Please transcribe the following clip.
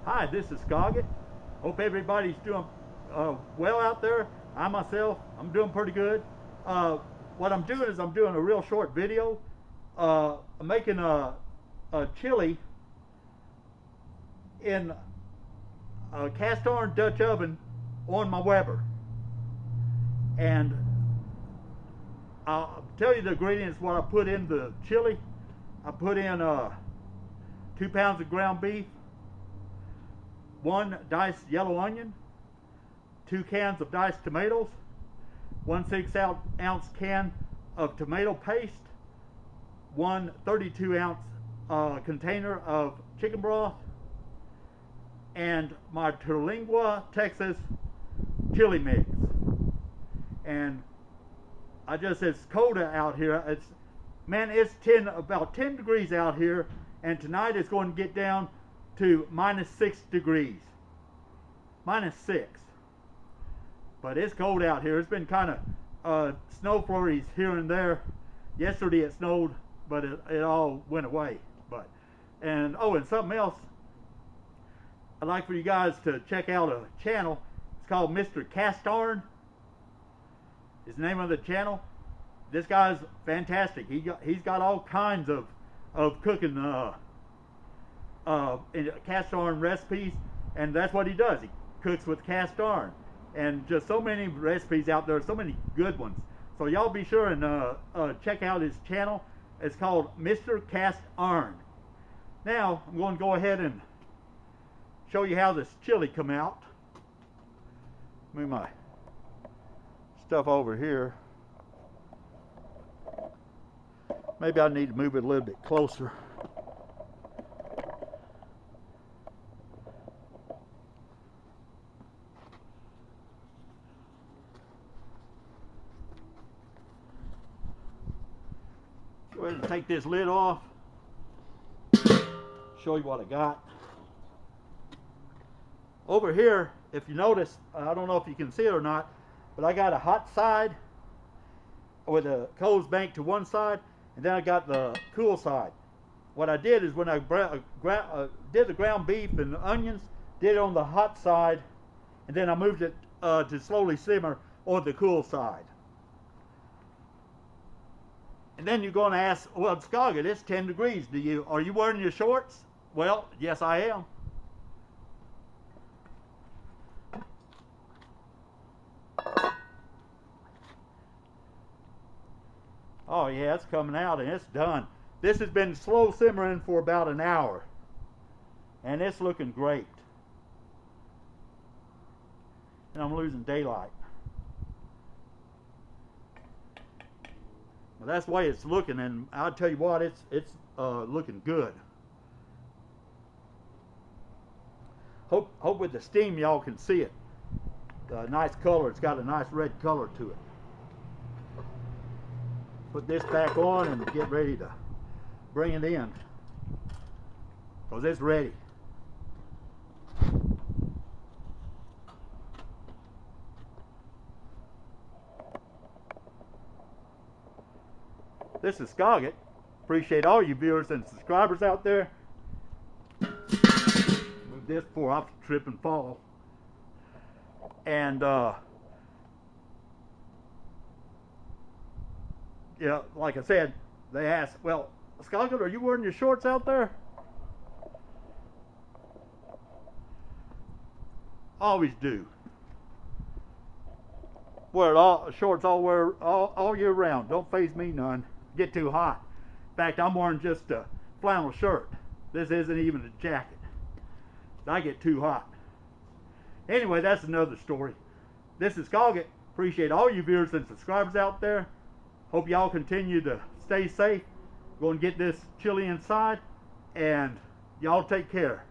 Hi, this is Scoggett. Hope everybody's doing well out there. I myself, I'm doing pretty good. Uh, what I'm doing is I'm doing a real short video. I'm making a chili in a cast iron Dutch oven on my Weber. And I'll tell you the ingredients what I put in the chili. I put in 2 pounds of ground beef, 1 diced yellow onion, 2 cans of diced tomatoes, 1 6-ounce can of tomato paste, 1 32-ounce container of chicken broth, and my Terlingua, Texas chili mix. And it's cold out here. It's about 10 degrees out here, and tonight it's going to get down to -6 degrees. -6. But it's cold out here. It's been kind of snow flurries here and there. Yesterday it snowed, but it all went away. And something else, I'd like for you guys to check out a channel. It's called Mr. Cast Iron. Is the name of the channel. This guy's fantastic. He's got all kinds of cooking cast iron recipes, and that's what he does. He cooks with cast iron, and just so many recipes out there, so many good ones. So y'all be sure and check out his channel. It's called Mr. Cast Iron. Now I'm going to go ahead and show you how this chili come out. Move my stuff over here. Maybe I need to move it a little bit closer. Go ahead and take this lid off. Show you what I got. Over here, if you notice, I don't know if you can see it or not, but I got a hot side with a coals bank to one side, and then I got the cool side. What I did is when I did the ground beef and the onions, did it on the hot side, and then I moved it to slowly simmer on the cool side. And then you're going to ask, well, Scoggett, it's 10 degrees. Are you wearing your shorts? Well, yes, I am. Oh yeah, it's coming out and it's done. This has been slow simmering for about an hour, and it's looking great. And I'm losing daylight. Well, that's the way it's looking, and I'll tell you what, it's looking good. Hope with the steam y'all can see it. Nice color. It's got a nice red color to it. Put this back on and get ready to bring it in, because it's ready. This is Scoggett. Appreciate all you viewers and subscribers out there. Move this before I trip and fall. And yeah, like I said, they asked, well, Scoggett, are you wearing your shorts out there? Always do. Wear shorts all year round. Don't faze me none. Get too hot. In fact, I'm wearing just a flannel shirt. This isn't even a jacket. I get too hot. Anyway, that's another story. This is Scoggett. Appreciate all you viewers and subscribers out there. Hope y'all continue to stay safe. Go and get this chili inside, and y'all take care.